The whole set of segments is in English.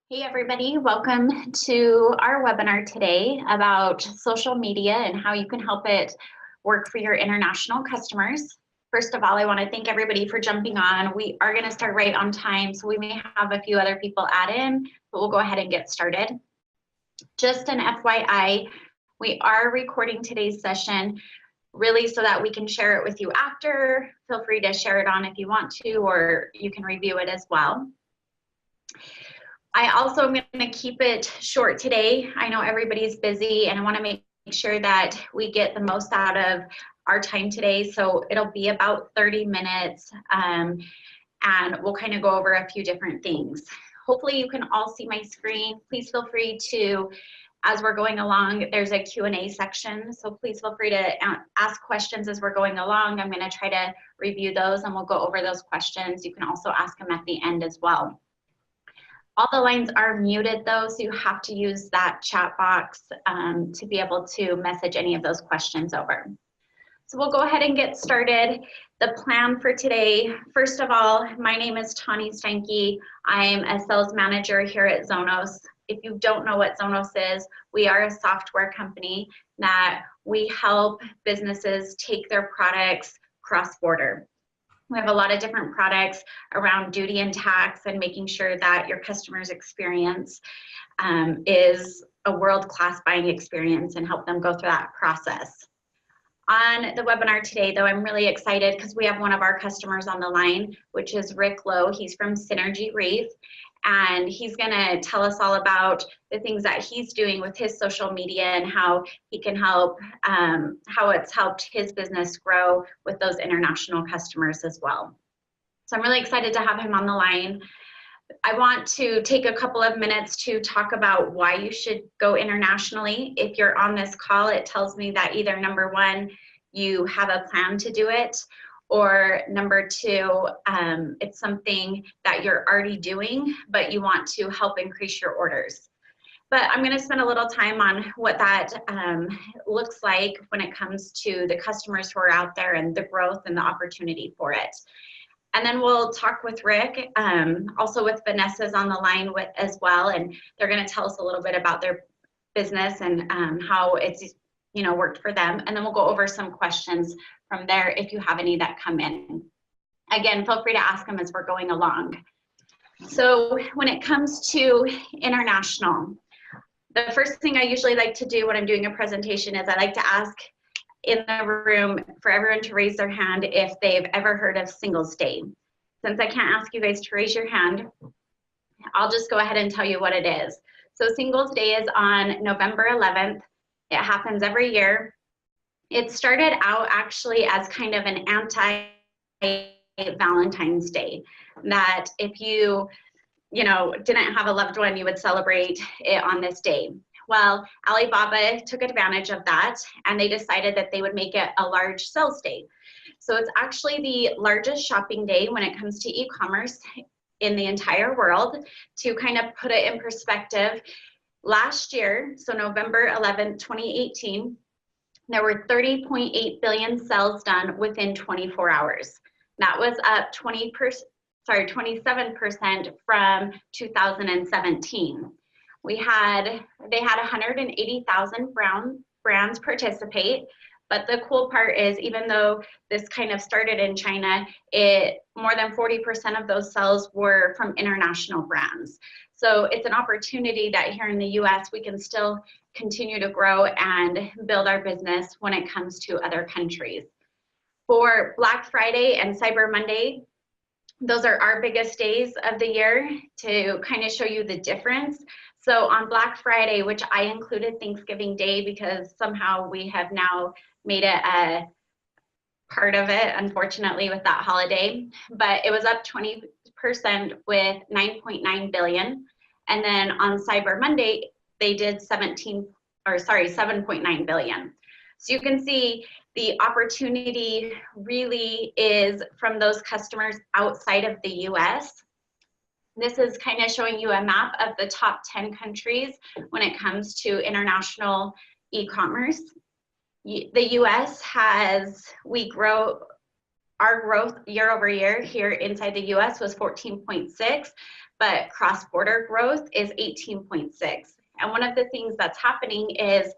Hey everybody, welcome to our webinar today about social media and how you can help it work for your international customers. First of all, I want to thank everybody for jumping on. We are going to start right on time, so we may have a few other people add in, but we'll go ahead and get started. Just an FYI, we are recording today's session really so that we can share it with you after. Feel free to share it on if you want to, or you can review it as well. I also am going to keep it short today. I know everybody's busy and I want to make sure that we get the most out of our time today. So it'll be about 30 minutes and we'll kind of go over a few different things. Hopefully you can all see my screen. Please feel free to, as we're going along, there's a Q&A section. So please feel free to ask questions as we're going along. I'm going to try to review those and we'll go over those questions. You can also ask them at the end as well. All the lines are muted though, so you have to use that chat box to be able to message any of those questions over. So we'll go ahead and get started. The plan for today, first of all, my name is Tani Steinke. I'm a sales manager here at Zonos. If you don't know what Zonos is, we are a software company that we help businesses take their products cross-border. We have a lot of different products around duty and tax and making sure that your customer's experience is a world-class buying experience and help them go through that process. On the webinar today, though, I'm really excited because we have one of our customers on the line, which is Lowe. He's from Synergy Reef, and he's going to tell us all about the things that he's doing with his social media and how he can help, how it's helped his business grow with those international customers as well. So I'm really excited to have him on the line. I want to take a couple of minutes to talk about why you should go internationally. If you're on this call, it tells me that either number one, you have a plan to do it, or number two, it's something that you're already doing, but you want to help increase your orders. But I'm going to spend a little time on what that looks like when it comes to the customers who are out there and the growth and the opportunity for it. And then we'll talk with Rick, also with Vanessa's on the line with as well, and they're going to tell us a little bit about their business and how it's worked for them. And then we'll go over some questions from there if you have any that come in. Again, feel free to ask them as we're going along. So when it comes to international, the first thing I usually like to do when I'm doing a presentation is I like to ask in the room for everyone to raise their hand if they've ever heard of Singles Day. Since I can't ask you guys to raise your hand, I'll just go ahead and tell you what it is. So Singles Day is on November 11th. It happens every year. It started out actually as kind of an anti-Valentine's Day, that if you didn't have a loved one, you would celebrate it on this day. Well, Alibaba took advantage of that and they decided that they would make it a large sales day. So it's actually the largest shopping day when it comes to e-commerce in the entire world. To kind of put it in perspective, last year, so November 11th, 2018, there were 30.8 billion sales done within 24 hours. That was up 27% from 2017. They had 180,000 brands participate, but the cool part is even though this kind of started in China, more than 40% of those sales were from international brands. So it's an opportunity that here in the US, we can still continue to grow and build our business when it comes to other countries. For Black Friday and Cyber Monday, those are our biggest days of the year to kind of show you the difference. So on Black Friday, which I included Thanksgiving Day because somehow we have now made it a part of it, unfortunately, with that holiday, but it was up 20% with 9.9 billion. And then on Cyber Monday, they did 7.9 billion. So you can see the opportunity really is from those customers outside of the US. This is kind of showing you a map of the top 10 countries when it comes to international e-commerce. The US our growth year over year here inside the US was 14.6, but cross-border growth is 18.6. And one of the things that's happening is,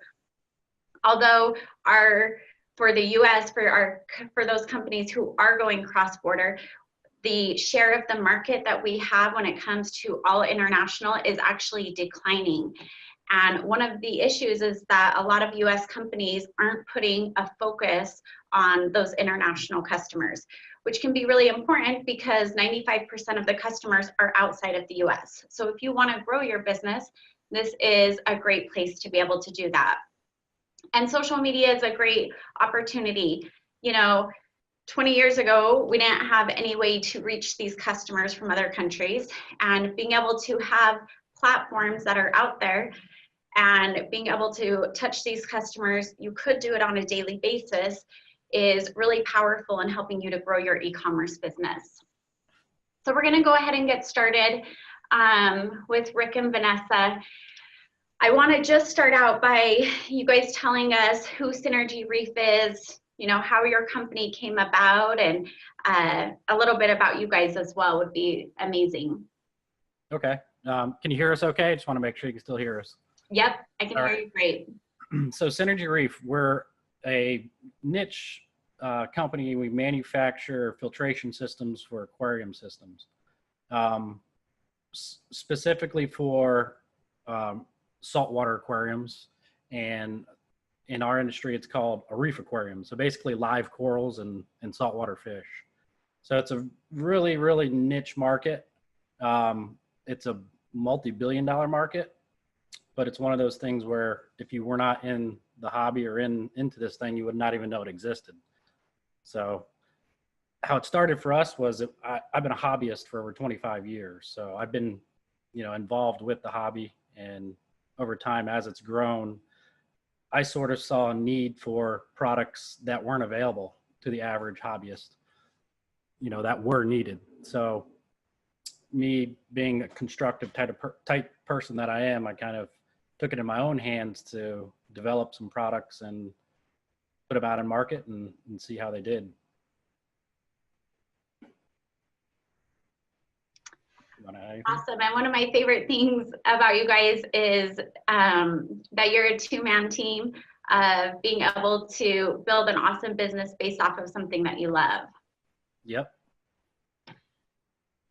although for the US, for those companies who are going cross-border, the share of the market that we have when it comes to all international is actually declining. And one of the issues is that a lot of US companies aren't putting a focus on those international customers, which can be really important because 95% of the customers are outside of the US. So if you want to grow your business, this is a great place to be able to do that. And social media is a great opportunity. You know, 20 years ago, we didn't have any way to reach these customers from other countries, and being able to have platforms that are out there and being able to touch these customers, you could do it on a daily basis, is really powerful in helping you to grow your e-commerce business. So we're gonna go ahead and get started with Rick and Vanessa. I wanna just start out by you guys telling us who Synergy Reef is, you know, how your company came about, and a little bit about you guys as well would be amazing. Okay. Can you hear us okay? I just want to make sure you can still hear us. Yep, I can hear you great. So Synergy Reef, we're a niche company. We manufacture filtration systems for aquarium systems, specifically for saltwater aquariums, and in our industry, it's called a reef aquarium. So basically live corals and saltwater fish. So it's a really, really niche market. It's a multi-billion-dollar market, but it's one of those things where if you were not in the hobby or into this thing, you would not even know it existed. So how it started for us was I've been a hobbyist for over 25 years. So I've been, you know, involved with the hobby, and over time, as it's grown, I sort of saw a need for products that weren't available to the average hobbyist, you know, that were needed. So me being a constructive type person that I am, I kind of took it in my own hands to develop some products and put them out in market and see how they did. Awesome. And one of my favorite things about you guys is that you're a two-man team of being able to build an awesome business based off of something that you love. Yep.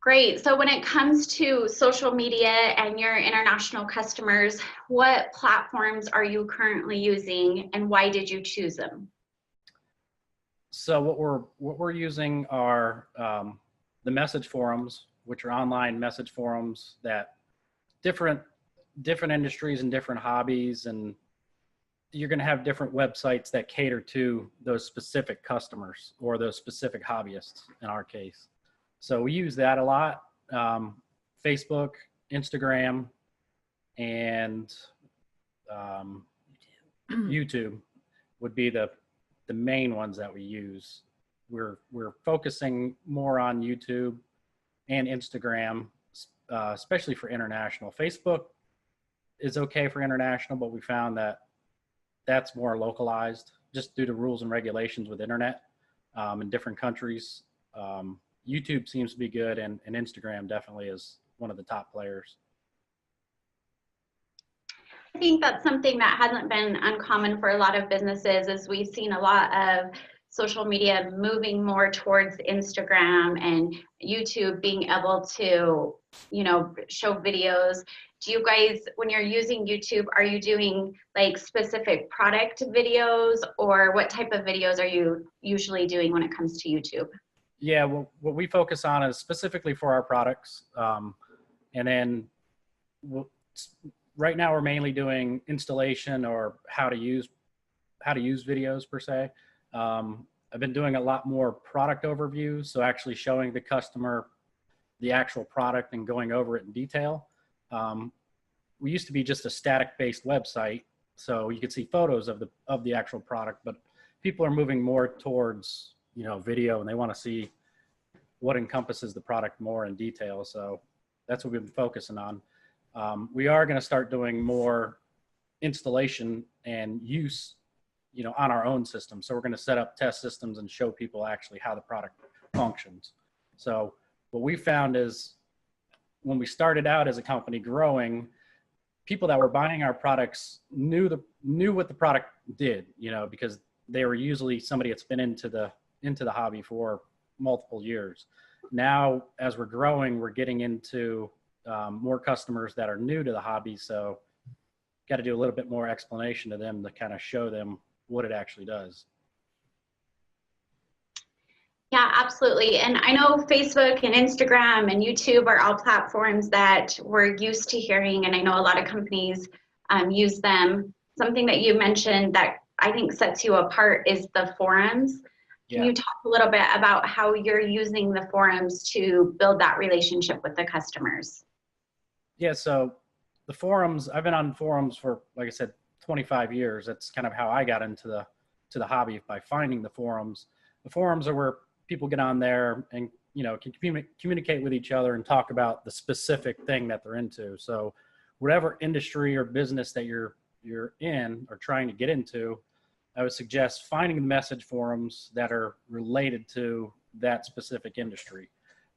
Great. So when it comes to social media and your international customers, what platforms are you currently using, and why did you choose them? So what we're using are the message forums, which are online message forums that different industries and different hobbies, and you're going to have different websites that cater to those specific customers or those specific hobbyists in our case. So we use that a lot. Facebook, Instagram, and YouTube would be the main ones that we use. We're focusing more on YouTube and Instagram, especially for international. Facebook is okay for international, but we found that that's more localized just due to rules and regulations with internet in different countries. YouTube seems to be good, and Instagram definitely is one of the top players. I think that's something that hasn't been uncommon for a lot of businesses, is we've seen a lot of social media moving more towards Instagram and YouTube being able to, you know, show videos. Do you guys, when you're using YouTube, are you doing like specific product videos, or what type of videos are you usually doing when it comes to YouTube? Yeah, well, what we focus on is specifically for our products. And then right now we're mainly doing installation or how to use videos per se. I've been doing a lot more product overviews, so actually showing the customer the actual product and going over it in detail. We used to be just a static-based website, so you could see photos of the actual product, but people are moving more towards, you know, video, and they want to see what encompasses the product more in detail. So that's what we've been focusing on. We are going to start doing more installation and use, you know, on our own system. So we're going to set up test systems and show people actually how the product functions. So what we found is when we started out as a company growing, people that were buying our products knew what the product did, you know, because they were usually somebody that's been into the hobby for multiple years. Now, as we're growing, we're getting into more customers that are new to the hobby. So got to do a little bit more explanation to them to kind of show them what it actually does. Yeah, absolutely. And I know Facebook and Instagram and YouTube are all platforms that we're used to hearing, and I know a lot of companies use them. Something that you mentioned that I think sets you apart is the forums. Can you talk a little bit about how you're using the forums to build that relationship with the customers? Yeah, so the forums, I've been on forums for, like I said, 25 years. That's kind of how I got into the hobby, by finding the forums. The forums are where people get on there and, you know, can communicate with each other and talk about the specific thing that they're into. So whatever industry or business that you're in or trying to get into, I would suggest finding the message forums that are related to that specific industry.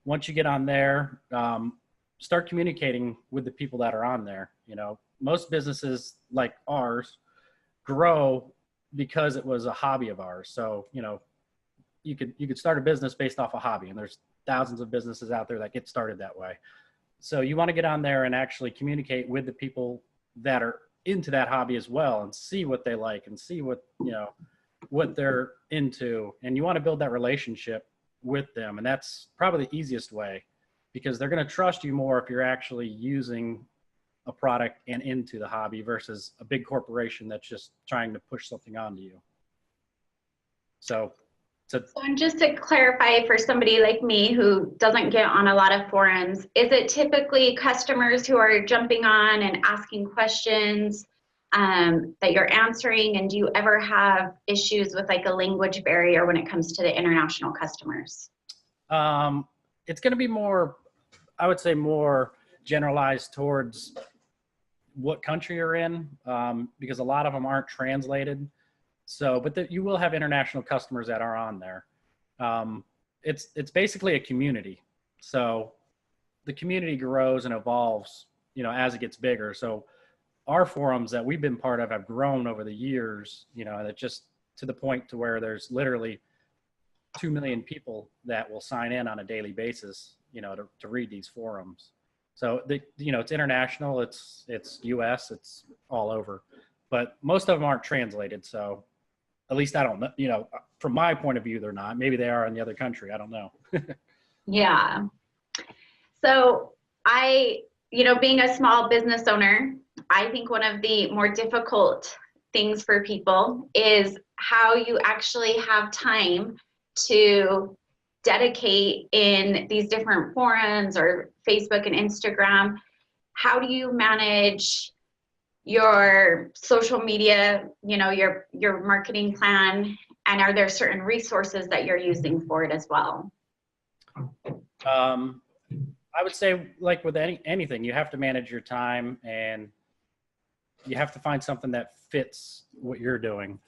Once you get on there, start communicating with the people that are on there. You know, most businesses like ours grow because it was a hobby of ours. So, you know, you could start a business based off a hobby, and there's thousands of businesses out there that get started that way. So you want to get on there and actually communicate with the people that are into that hobby as well, and see what they like and see what, you know, what they're into. And you want to build that relationship with them. And that's probably the easiest way, because they're going to trust you more if you're actually using a product and into the hobby versus a big corporation that's just trying to push something onto you. So and just to clarify for somebody like me who doesn't get on a lot of forums, is it typically customers who are jumping on and asking questions that you're answering? And do you ever have issues with like a language barrier when it comes to the international customers? It's going to be more, I would say, more generalized towards what country you're in, because a lot of them aren't translated. So, but you will have international customers that are on there. It's basically a community. So the community grows and evolves, you know, as it gets bigger. So our forums that we've been part of have grown over the years, you know, that just to the point to where there's literally 2 million people that will sign in on a daily basis, you know, to read these forums. So you know, it's international, it's US, it's all over, but most of them aren't translated. So at least I don't know, you know, from my point of view, they're not. Maybe they are in the other country. I don't know. Yeah. So you know, being a small business owner, I think one of the more difficult things for people is how you actually have time to dedicate in these different forums or Facebook and Instagram. How do you manage your social media, you know, your marketing plan, and are there certain resources that you're using for it as well? I would say, like with anything, you have to manage your time, and you have to find something that fits what you're doing.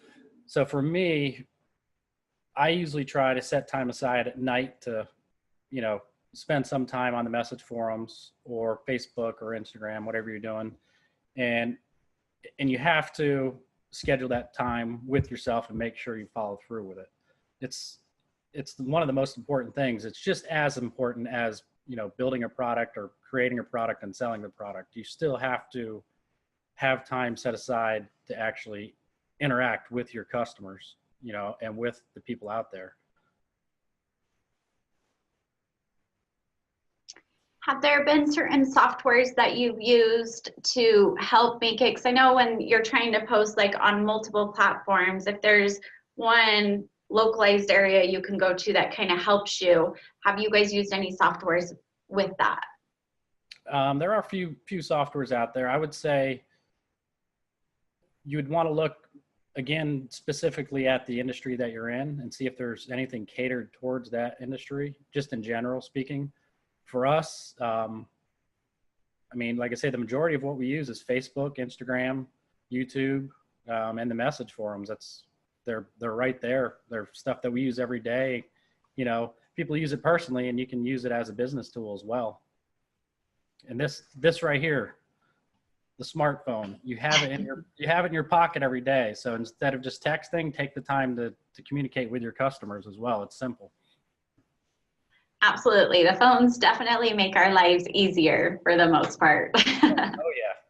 So for me, I usually try to set time aside at night to, you know, spend some time on the message forums or Facebook or Instagram, whatever you're doing. And you have to schedule that time with yourself and make sure you follow through with it. It's one of the most important things. It's just as important as, you know, building a product or creating a product and selling the product. You still have to have time set aside to actually interact with your customers, you know, and with the people out there. Have there been certain softwares that you've used to help make it? Because I know when you're trying to post like on multiple platforms, if there's one localized area you can go to that kind of helps you, have you guys used any softwares with that? There are a few softwares out there. I would say you would want to look, again, specifically at the industry that you're in and see if there's anything catered towards that industry, just in general speaking. For us, I mean, like I say, the majority of what we use is Facebook, Instagram, YouTube, and the message forums. They're right there. They're stuff that we use every day. You know, people use it personally, and you can use it as a business tool as well. And this right here, the smartphone, you have it in your pocket every day. So instead of just texting, take the time to communicate with your customers as well. It's simple. Absolutely. The phones definitely make our lives easier for the most part. Oh yeah.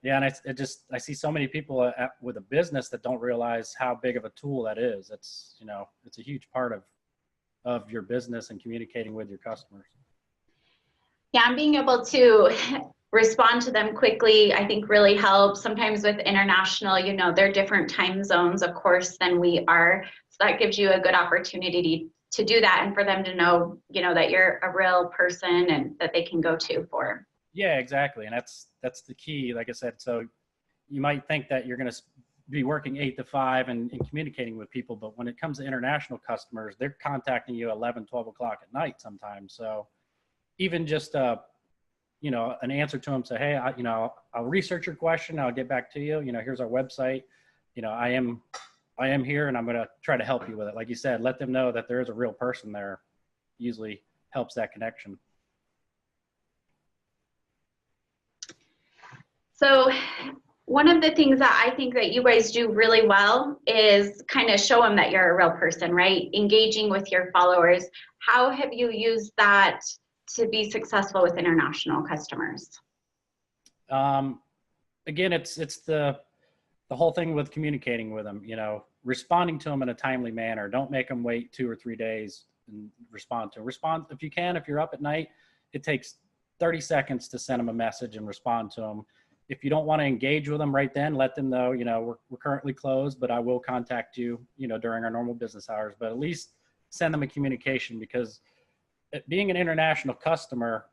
Yeah. And I see so many people with a business that don't realize how big of a tool that is. It's, it's a huge part of your business and communicating with your customers. Yeah, and being able to respond to them quickly, I think really helps. Sometimes with international, they're different time zones, of course, than we are. So that gives you a good opportunity to do that and for them to know, that you're a real person and that they can go to for. Yeah, exactly. And that's the key, like I said. So you might think that you're going to be working 8 to 5 and communicating with people, but when it comes to international customers, they're contacting you 11, 12 o'clock at night sometimes. So even just an answer to them, say, hey, I'll research your question, I'll get back to you. Here's our website. I am here and I'm going to try to help you with it. Like you said, let them know that there is a real person there. Usually helps that connection. So one of the things that I think that you guys do really well is kind of show them that you're a real person, right? Engaging with your followers. How have you used that to be successful with international customers? Again, it's the whole thing with communicating with them, responding to them in a timely manner. Don't make them wait 2 or 3 days and respond to them. Respond if you can. If you're up at night, it takes 30 seconds to send them a message and respond to them. If you don't want to engage with them right then, let them know, we're currently closed, but I will contact you, during our normal business hours. But at least send them a communication, because being an international customer,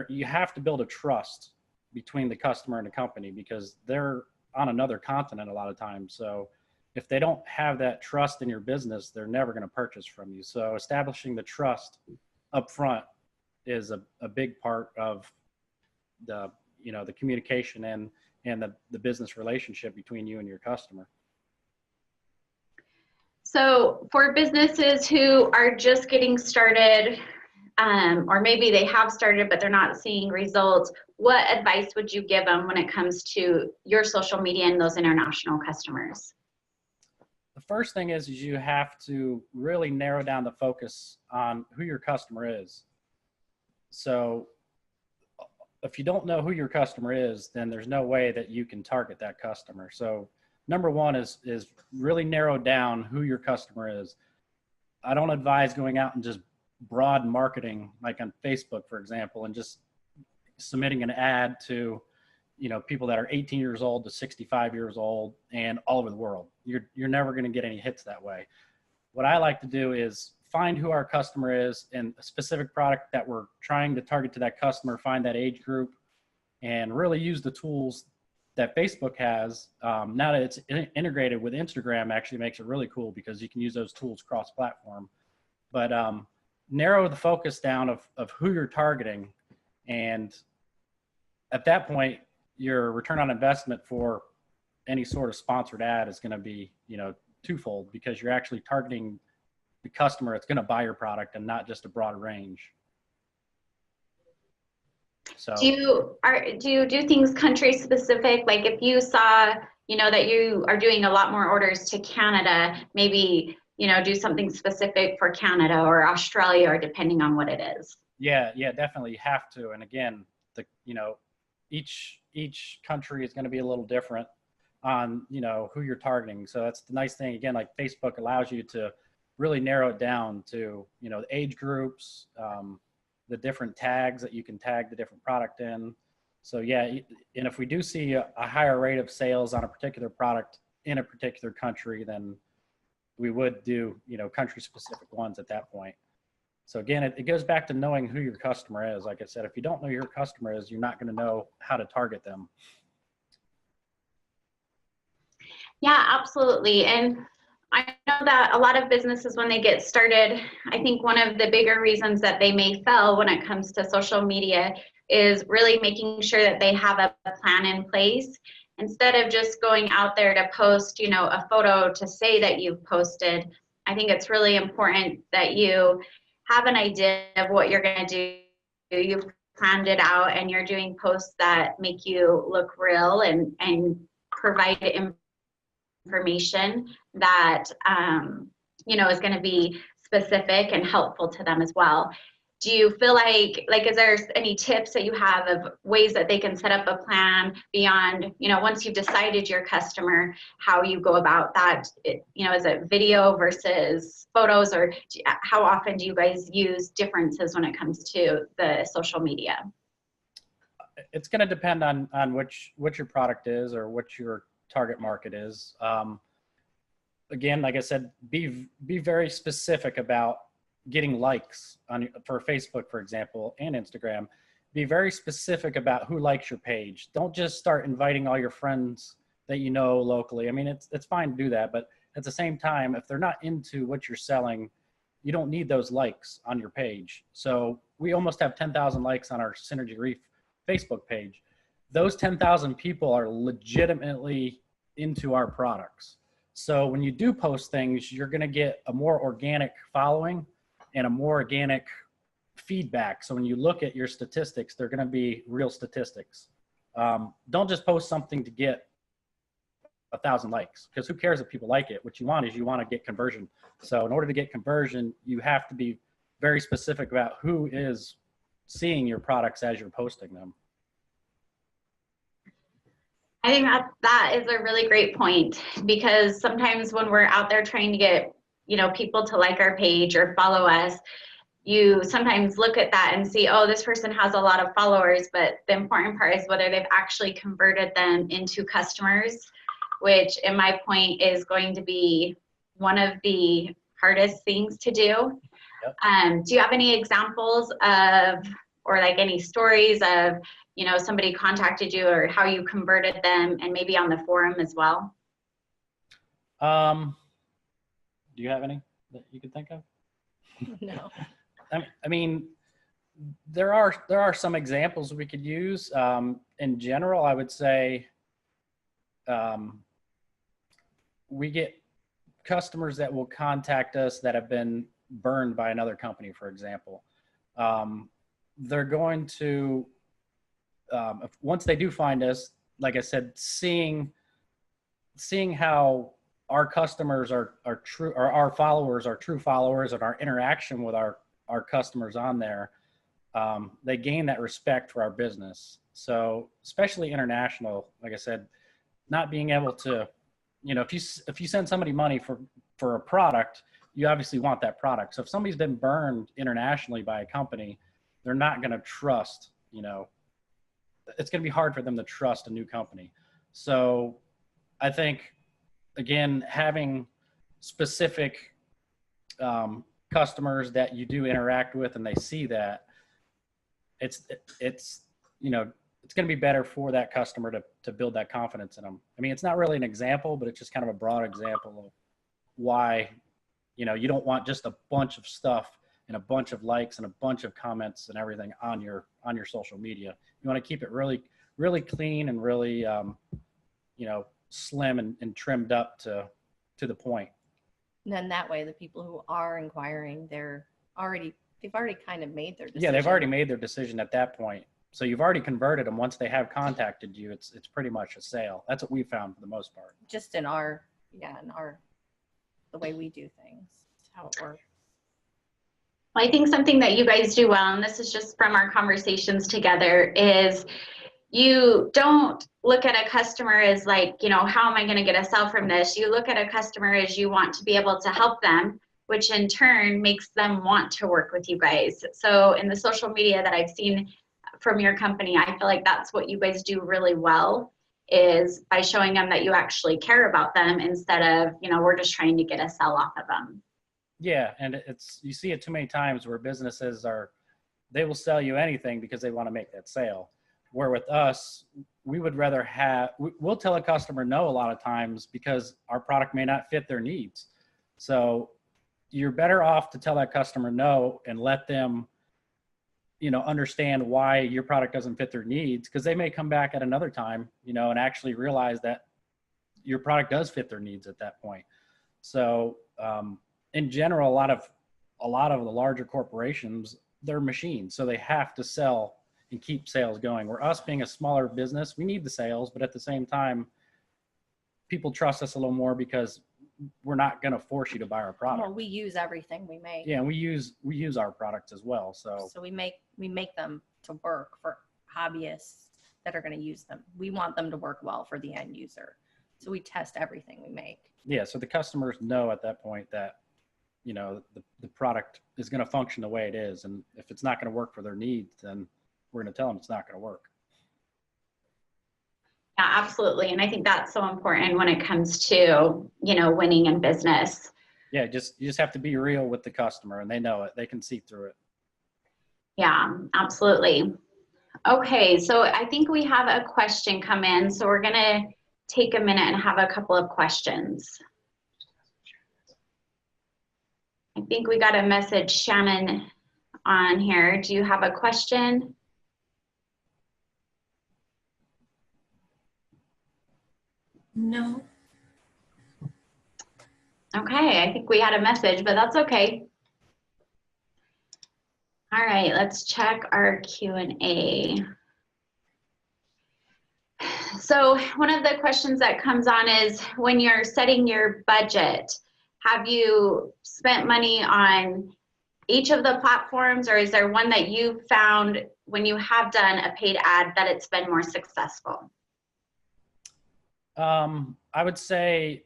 you have to build a trust between the customer and the company, because they're on another continent a lot of times. So if they don't have that trust in your business, they're never going to purchase from you. So establishing the trust up front is a big part of the communication and the business relationship between you and your customer. So for businesses who are just getting started, or maybe they have started but they're not seeing results, what advice would you give them when it comes to your social media and those international customers? The first thing is you have to really narrow down the focus on who your customer is. So if you don't know who your customer is, then there's no way that you can target that customer. So number one is really narrow down who your customer is. I don't advise going out and just broad marketing, like on Facebook, for example, and just submitting an ad to, people that are 18 years old to 65 years old and all over the world. You're never going to get any hits that way. What I like to do is find who our customer is and a specific product that we're trying to target to that customer, find that age group, and really use the tools that Facebook has. Now that it's integrated with Instagram, actually makes it really cool, because you can use those tools cross-platform. But narrow the focus down of who you're targeting, and at that point, your return on investment for any sort of sponsored ad is going to be, twofold, because you're actually targeting the customer that's going to buy your product and not just a broad range. So do you do things country specific? Like if you saw, that you are doing a lot more orders to Canada, maybe, do something specific for Canada or Australia, or depending on what it is. Yeah, definitely you have to. And again, each country is going to be a little different on, who you're targeting. So that's the nice thing. Again, like Facebook allows you to really narrow it down to, the age groups, the different tags that you can tag the different product in. So yeah, and if we do see a higher rate of sales on a particular product in a particular country, then we would do, country specific ones at that point. So again, it goes back to knowing who your customer is. Like I said, if you don't know who your customer is, you're not going to know how to target them. Yeah, absolutely. And I know that a lot of businesses, when they get started, I think one of the bigger reasons that they may fail when it comes to social media is really making sure that they have a plan in place. Instead of just going out there to post, a photo to say that you've posted, I think it's really important that you have an idea of what you're going to do. You've planned it out and you're doing posts that make you look real and provide information that, is going to be specific and helpful to them as well. Do you feel like, is there any tips that you have of ways that they can set up a plan beyond, once you've decided your customer, how you go about that? Is it video versus photos, or how often do you guys use differences when it comes to the social media? It's going to depend on what your product is or what your target market is. Again, like I said, be very specific about getting likes for Facebook, for example, and Instagram. Be very specific about who likes your page. Don't just start inviting all your friends that you know locally. I mean, it's fine to do that, but at the same time, if they're not into what you're selling, you don't need those likes on your page. So we almost have 10,000 likes on our Synergy Reef Facebook page. Those 10,000 people are legitimately into our products. So when you do post things, you're going to get a more organic following and a more organic feedback. So when you look at your statistics, they're going to be real statistics. Don't just post something to get 1,000 likes, because who cares if people like it? What you want is you want to get conversion. So in order to get conversion, you have to be very specific about who is seeing your products as you're posting them. I think that is a really great point, because sometimes when we're out there trying to get, people to like our page or follow us, you sometimes look at that and see, oh, this person has a lot of followers, but the important part is whether they've actually converted them into customers, which in my point is going to be one of the hardest things to do. Yep. Do you have any examples of, or like any stories of, somebody contacted you or how you converted them, and maybe on the forum as well? Do you have any that you could think of? No. I mean, there are some examples we could use. In general, I would say we get customers that will contact us that have been burned by another company, for example. They're going to, once they do find us, like I said, seeing how our customers are true, or our followers are true followers, and our interaction with our customers on there, they gain that respect for our business. So especially international, like I said, not being able to, if you send somebody money for a product, you obviously want that product. So if somebody's been burned internationally by a company, they're not going to trust, it's going to be hard for them to trust a new company. So I think, again, having specific customers that you do interact with and they see that, it's going to be better for that customer to build that confidence in them. I mean, it's not really an example, but it's just kind of a broad example of why, you don't want just a bunch of stuff and a bunch of likes and a bunch of comments and everything on your social media. You want to keep it really, really clean and really, slim and trimmed up to the point. And then that way, the people who are inquiring, they've already kind of made their decision. Yeah, they've already made their decision at that point. So you've already converted them. Once they have contacted you, it's pretty much a sale. That's what we found for the most part. Just in the way we do things, that's how it works. Well, I think something that you guys do well, and this is just from our conversations together, is you don't look at a customer as like, how am I going to get a sale from this? You look at a customer as you want to be able to help them, which in turn makes them want to work with you guys. So in the social media that I've seen from your company, I feel like that's what you guys do really well, is by showing them that you actually care about them instead of, we're just trying to get a sell off of them. Yeah, and you see it too many times where businesses they will sell you anything because they want to make that sale. Where with us, we would rather we'll tell a customer no a lot of times because our product may not fit their needs. So you're better off to tell that customer no and let them, understand why your product doesn't fit their needs, because they may come back at another time, and actually realize that your product does fit their needs at that point. So in general, a lot of the larger corporations, they're machines, so they have to sell and keep sales going. Where us being a smaller business, we need the sales, but at the same time, people trust us a little more because we're not going to force you to buy our product. Well, we use everything we make. Yeah, and we use our products as well. So we make them to work for hobbyists that are going to use them. We want them to work well for the end user. So we test everything we make. Yeah, so the customers know at that point that, you know, the product is going to function the way it is. And if it's not going to work for their needs, then we're going to tell them it's not going to work. Yeah, absolutely. And I think that's so important when it comes to, you know, winning in business. Yeah, you just have to be real with the customer, and they know it. They can see through it. Yeah, absolutely. Okay, so I think we have a question come in. So we're going to take a minute and have a couple of questions. I think we got a message, Shannon, on here. Do you have a question? No. Okay, I think we had a message, but that's okay. All right, let's check our Q&A. So one of the questions that comes on is, when you're setting your budget, have you spent money on each of the platforms, or is there one that you found when you have done a paid ad that it's been more successful? I would say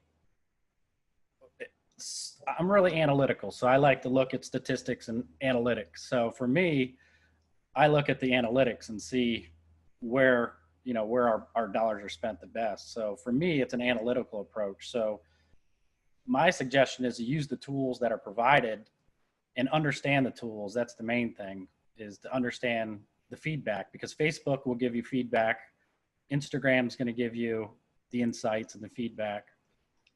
I'm really analytical. So I like to look at statistics and analytics. So for me, I look at the analytics and see where, you know, where our dollars are spent the best. So for me, it's an analytical approach. So my suggestion is to use the tools that are provided and understand the tools. That's the main thing, is to understand the feedback, because Facebook will give you feedback. Instagram's going to give you the insights and the feedback.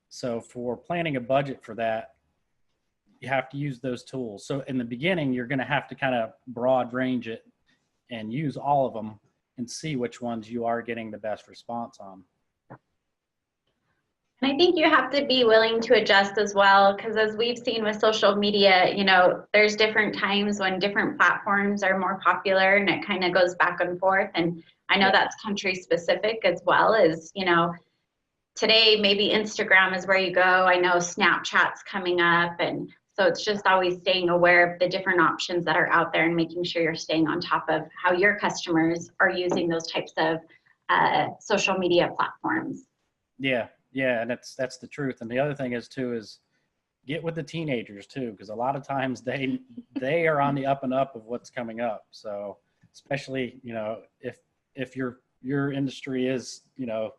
So for planning a budget for that, you have to use those tools. So in the beginning, you're going to have to kind of broad range it and use all of them and see which ones you are getting the best response on. And I think you have to be willing to adjust as well, because as we've seen with social media, you know, there's different times when different platforms are more popular, and it kind of goes back and forth. And I know that's country specific as well, as, you know, today maybe Instagram is where you go. I know Snapchat's coming up, and so it's just always staying aware of the different options that are out there and making sure you're staying on top of how your customers are using those types of social media platforms. Yeah, and that's the truth. And the other thing is too, is get with the teenagers too, because a lot of times they are on the up and up of what's coming up. So especially, you know, if your industry is, you know,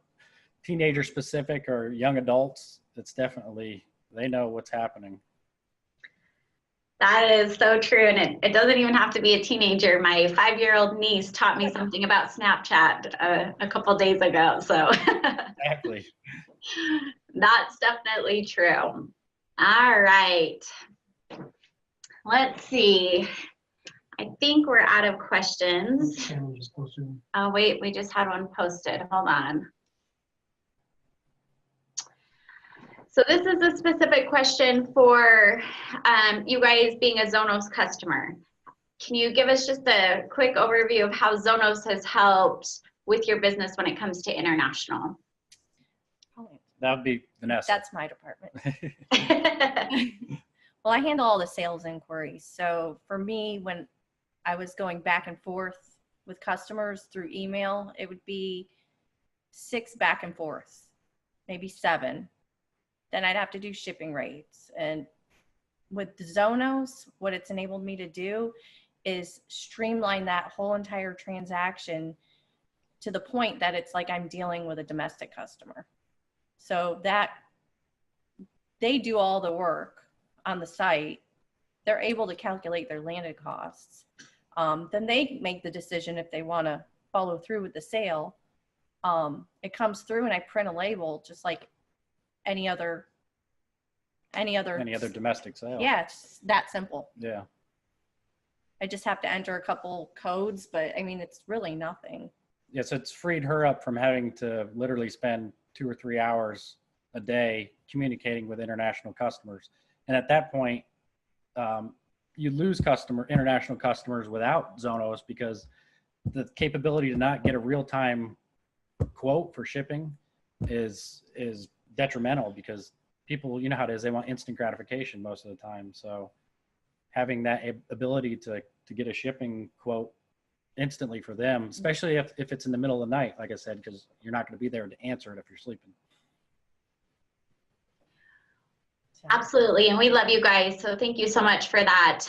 teenager specific or young adults, it's definitely, they know what's happening. That is so true. And it doesn't even have to be a teenager. My 5-year-old niece taught me something about Snapchat a couple days ago. So Exactly. That's definitely true. All right. Let's see. I think we're out of questions. Oh, wait, we just had one posted. Hold on. So this is a specific question for you guys being a Zonos customer. Can you give us just a quick overview of how Zonos has helped with your business when it comes to international? That would be Vanessa. That's my department. Well, I handle all the sales inquiries. So for me, when I was going back and forth with customers through email, it would be 6 back and forth, maybe 7. Then I'd have to do shipping rates. And with Zonos, what it's enabled me to do is streamline that whole entire transaction to the point that it's like I'm dealing with a domestic customer. So that they do all the work on the site. They're able to calculate their landed costs. Then they make the decision if they want to follow through with the sale. It comes through and I print a label just like any other domestic sale. Yeah, it's that simple. Yeah. I just have to enter a couple codes, but I mean, it's really nothing. Yes, it's freed her up from having to literally spend 2 or 3 hours a day communicating with international customers. And at that point, you lose international customers without Zonos, because the capability to not get a real-time quote for shipping is detrimental, because people, you know how it is, they want instant gratification most of the time. So having that ability to get a shipping quote instantly for them, especially if it's in the middle of the night, like I said, because you're not going to be there to answer it if you're sleeping. Absolutely, and we love you guys, so thank you so much for that.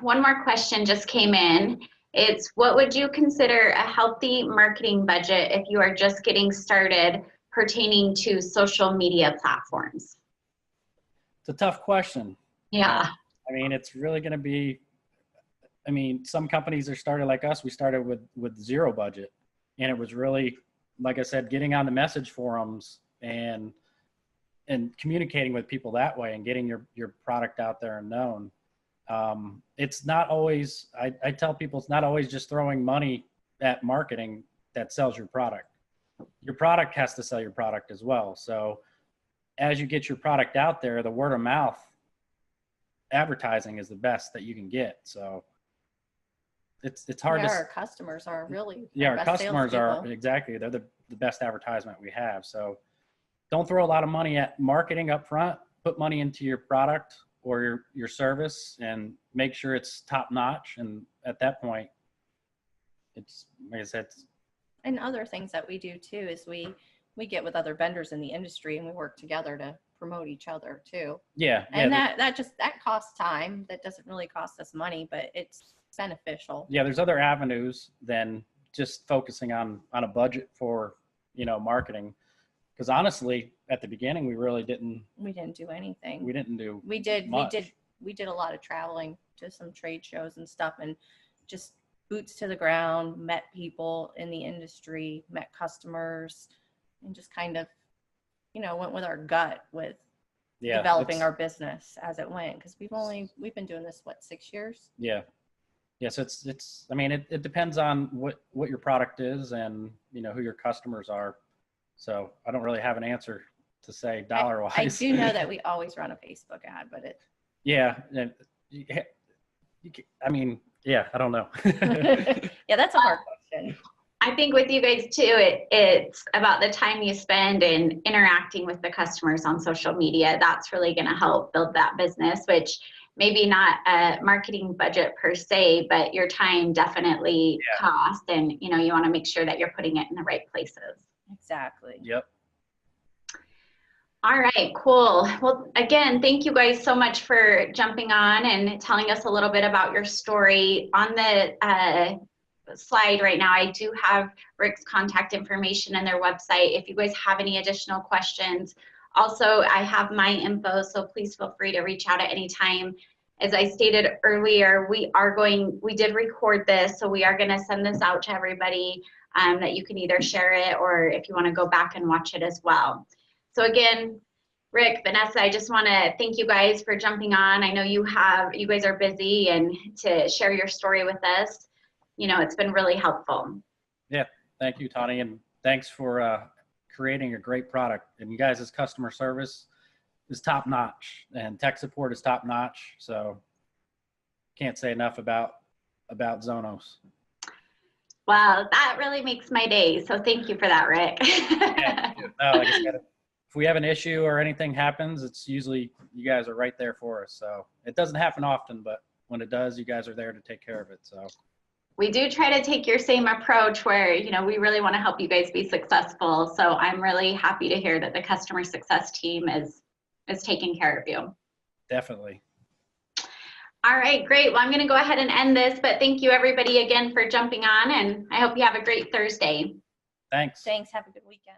One more question just came in. It's, what would you consider a healthy marketing budget if you are just getting started pertaining to social media platforms? It's a tough question. Yeah. I mean, it's really going to be, I mean, some companies are started like us. We started with zero budget, and it was really, like I said, getting on the message forums and communicating with people that way and getting your product out there and known. It's not always, I tell people, it's not always just throwing money at marketing that sells your product. Your product has to sell your product as well. So as you get your product out there, the word of mouth advertising is the best that you can get. So it's hard to. Our customers are really. Yeah, our customers are, exactly. They're the best advertisement we have. So don't throw a lot of money at marketing up front. Put money into your product or your service, and make sure it's top notch. And at that point, it's, like I said. And other things that we do too is we get with other vendors in the industry and we work together to promote each other too. Yeah. And that costs time. That doesn't really cost us money, but it's beneficial. Yeah, there's other avenues than just focusing on a budget for, marketing. Because honestly, at the beginning, we really didn't. We didn't do anything. We didn't do. We did. Much. We did a lot of traveling to some trade shows and stuff, and just boots to the ground. Met people in the industry, met customers, and just kind of, went with our gut with developing our business as it went. Because we've been doing this 6 years. Yeah. Yes, it's. I mean, it depends on what your product is and who your customers are. So I don't really have an answer to say dollar wise. I do know that we always run a Facebook ad, but it. Yeah. I mean, yeah, I don't know. Yeah, that's a hard question. I think with you guys too, it's about the time you spend in interacting with the customers on social media. That's really going to help build that business, which maybe not a marketing budget per se, but your time definitely costs, and you want to make sure that you're putting it in the right places. Exactly. Yep. All right, cool. Well, again, thank you guys so much for jumping on and telling us a little bit about your story. On the slide right now, I do have Rick's contact information and their website if you guys have any additional questions. Also, I have my info, so please feel free to reach out at any time. As I stated earlier, we did record this, so we are going to send this out to everybody that you can either share it or if you want to go back and watch it as well. So again, Rick, Vanessa, I just want to thank you guys for jumping on. I know you guys are busy, and to share your story with us, it's been really helpful. Yeah, thank you, Tawny, and thanks for creating a great product. And you guys' customer service is top notch, and tech support is top notch. So can't say enough about Zonos. Well, that really makes my day. So thank you for that, Rick. Yeah, no, like I said, if we have an issue or anything happens, it's usually you guys are right there for us. So it doesn't happen often, but when it does, you guys are there to take care of it. So we do try to take your same approach where, we really want to help you guys be successful. So I'm really happy to hear that the customer success team is taking care of you. Definitely. All right, great. Well, I'm going to go ahead and end this, but thank you everybody again for jumping on, and I hope you have a great Thursday. Thanks. Thanks. Have a good weekend.